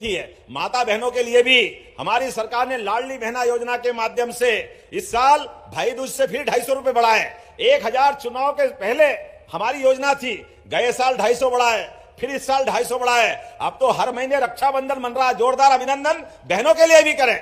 है। माता बहनों के लिए भी हमारी सरकार ने लाडली बहना योजना के माध्यम से इस साल भाई दूज से फिर 250 रुपए बढ़ाए। 1000 चुनाव के पहले हमारी योजना थी, गए साल 250 बढ़ाए, फिर इस साल 250 बढ़ाए। अब तो हर महीने रक्षाबंधन बन रहा है, जोरदार अभिनंदन बहनों के लिए भी करें।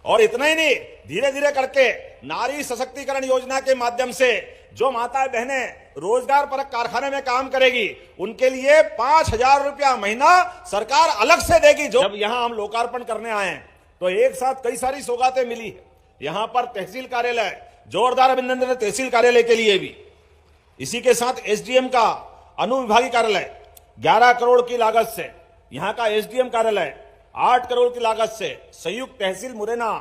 और इतना ही नहीं, धीरे धीरे करके नारी सशक्तिकरण योजना के माध्यम से जो माताएं बहनें रोजगार परक कारखाने में काम करेगी उनके लिए 5000 रुपया महीना सरकार अलग से देगी। जब यहां हम लोकार्पण करने आए हैं तो एक साथ कई सारी सौगातें मिली है। यहां पर तहसील कार्यालय, जोरदार अभिनंदन तहसील कार्यालय के लिए भी। इसी के साथ एसडीएम का अनुविभागीय कार्यालय 11 करोड़ की लागत से, यहां का एसडीएम कार्यालय 8 करोड़ की लागत से, संयुक्त तहसील मुरैना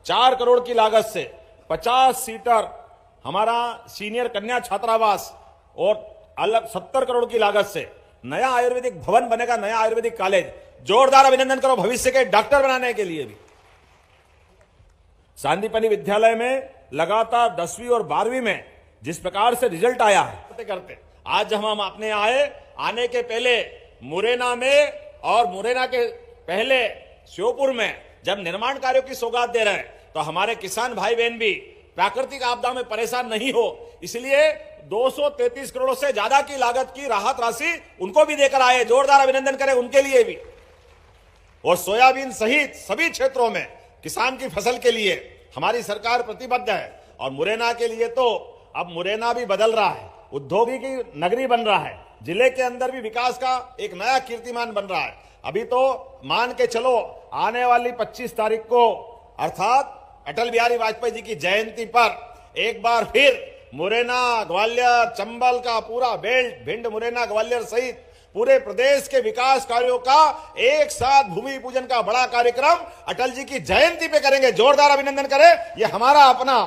4 करोड़ की लागत से, 50 सीटर हमारा सीनियर कन्या छात्रावास और अलग 70 करोड़ की लागत से नया आयुर्वेदिक भवन बनेगा, नया आयुर्वेदिक कॉलेज। जोरदार अभिनंदन करो भविष्य के डॉक्टर बनाने के लिए भी। सांदीपनि विद्यालय में लगातार 10वीं और 12वीं में जिस प्रकार से रिजल्ट आया है करते आज हम अपने आने के पहले मुरैना में और मुरैना के पहले श्योपुर में जब निर्माण कार्यों की सौगात दे रहे हैं तो हमारे किसान भाई बहन भी प्राकृतिक आपदा में परेशान नहीं हो, इसलिए 233 करोड़ से ज्यादा की लागत की राहत राशि उनको भी देकर आए। जोरदार अभिनंदन करें उनके लिए भी। और सोयाबीन सहित सभी क्षेत्रों में किसान की फसल के लिए हमारी सरकार प्रतिबद्ध है। और मुरैना के लिए तो अब मुरैना भी बदल रहा है, औद्योगिकी नगरी बन रहा है, जिले के अंदर भी विकास का एक नया कीर्तिमान बन रहा है। अभी तो मान के चलो आने वाली 25 तारीख को अर्थात अटल बिहारी वाजपेयी जी की जयंती पर एक बार फिर मुरैना, ग्वालियर, चंबल का पूरा बेल्ट, भिंड, मुरैना, ग्वालियर सहित पूरे प्रदेश के विकास कार्यों का एक साथ भूमि पूजन का बड़ा कार्यक्रम अटल जी की जयंती पे करेंगे। जोरदार अभिनंदन करें। यह हमारा अपना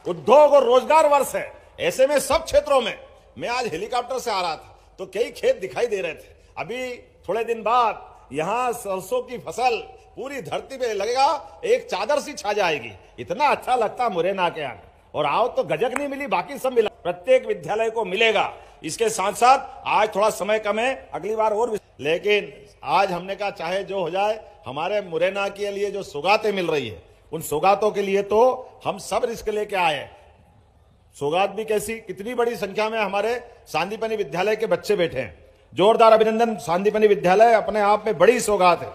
उद्योग और रोजगार वर्ष है। ऐसे में सब क्षेत्रों में, मैं आज हेलीकॉप्टर से आ रहा था तो कई खेत दिखाई दे रहे थे। अभी थोड़े दिन बाद यहां सरसों की फसल पूरी धरती पे लगेगा, एक चादर सी छा जाएगी। इतना अच्छा लगता मुरैना के आगे। और आओ तो गजक नहीं मिली, बाकी सब मिला, प्रत्येक विद्यालय को मिलेगा। इसके साथ साथ आज थोड़ा समय कम है, अगली बार और, लेकिन आज हमने कहा चाहे जो हो जाए, हमारे मुरैना के लिए जो सौगातें मिल रही है उन सौगातों के लिए तो हम सब रिस्क लेके आए। सौगात भी कैसी, कितनी बड़ी संख्या में हमारे सांदीपनि विद्यालय के बच्चे बैठे हैं। जोरदार अभिनंदन। सांदीपनि विद्यालय अपने आप में बड़ी सौगात है,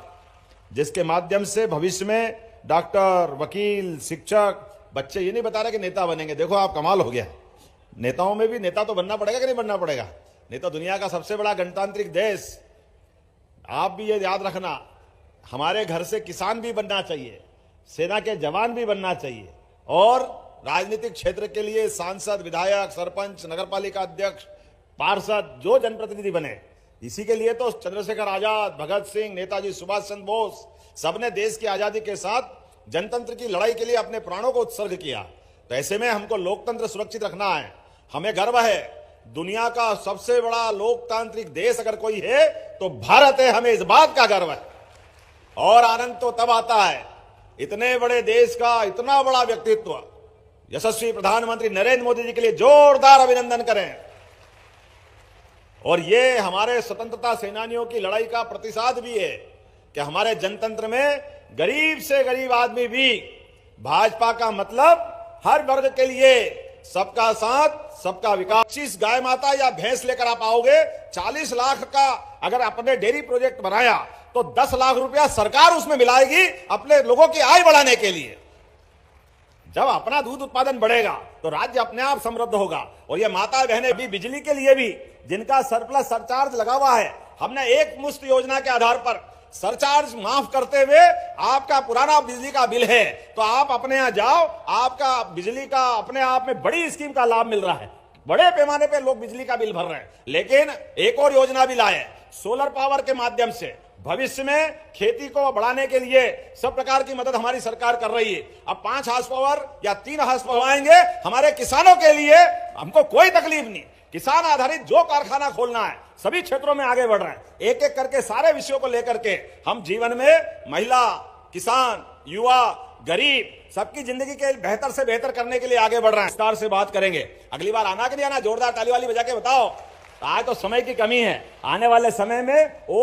जिसके माध्यम से भविष्य में डॉक्टर, वकील, शिक्षक, बच्चे ये नहीं बता रहे कि नेता बनेंगे। देखो आप, कमाल हो गया। नेताओं में भी नेता तो बनना पड़ेगा कि नहीं बनना पड़ेगा? नहीं तो दुनिया का सबसे बड़ा गणतांत्रिक देश। आप भी ये याद रखना, हमारे घर से किसान भी बनना चाहिए, सेना के जवान भी बनना चाहिए, और राजनीतिक क्षेत्र के लिए सांसद, विधायक, सरपंच, नगरपालिका अध्यक्ष, पार्षद, जो जनप्रतिनिधि बने। इसी के लिए तो चंद्रशेखर आजाद, भगत सिंह, नेताजी सुभाष चंद्र बोस सबने देश की आजादी के साथ जनतंत्र की लड़ाई के लिए अपने प्राणों को उत्सर्ग किया। तो ऐसे में हमको लोकतंत्र सुरक्षित रखना है। हमें गर्व है, दुनिया का सबसे बड़ा लोकतांत्रिक देश अगर कोई है तो भारत है। हमें इस बात का गर्व है। और आनंद तो तब आता है, इतने बड़े देश का इतना बड़ा व्यक्तित्व यशस्वी प्रधानमंत्री नरेंद्र मोदी जी के लिए जोरदार अभिनंदन करें। और ये हमारे स्वतंत्रता सेनानियों की लड़ाई का प्रतिसाद भी है कि हमारे जनतंत्र में गरीब से गरीब आदमी भी, भाजपा का मतलब हर वर्ग के लिए सबका साथ, सबका विकास। 25 गाय माता या भैंस लेकर आप आओगे, 40 लाख का अगर अपने डेयरी प्रोजेक्ट बनाया तो 10 लाख रुपया सरकार उसमें मिलाएगी अपने लोगों की आय बढ़ाने के लिए। जब अपना दूध उत्पादन बढ़ेगा तो राज्य अपने आप समृद्ध होगा। और ये माता बहनें भी, बिजली के लिए भी जिनका सरप्लस सरचार्ज लगा हुआ है, हमने एक मुश्त योजना के आधार पर सरचार्ज माफ करते हुए आपका पुराना बिजली का बिल है तो आप अपने यहां जाओ, आपका बिजली का अपने आप में बड़ी स्कीम का लाभ मिल रहा है। बड़े पैमाने पे लोग बिजली का बिल भर रहे हैं। लेकिन एक और योजना भी लाए, सोलर पावर के माध्यम से भविष्य में खेती को बढ़ाने के लिए सब प्रकार की मदद हमारी सरकार कर रही है। अब 5 हार्स पावर या 3 हार्स पावर आएंगे हमारे किसानों के लिए, हमको कोई तकलीफ नहीं। किसान आधारित जो कारखाना खोलना है, सभी क्षेत्रों में आगे बढ़ रहे हैं। एक एक करके सारे विषयों को लेकर के हम जीवन में महिला, किसान, युवा, गरीब सबकी जिंदगी के बेहतर से बेहतर करने के लिए आगे बढ़ रहे हैं। विस्तार से बात करेंगे। अगली बार आना कि नहीं आना? जोरदार ताली वाली बजा के बताओ। आज तो समय की कमी है, आने वाले समय में और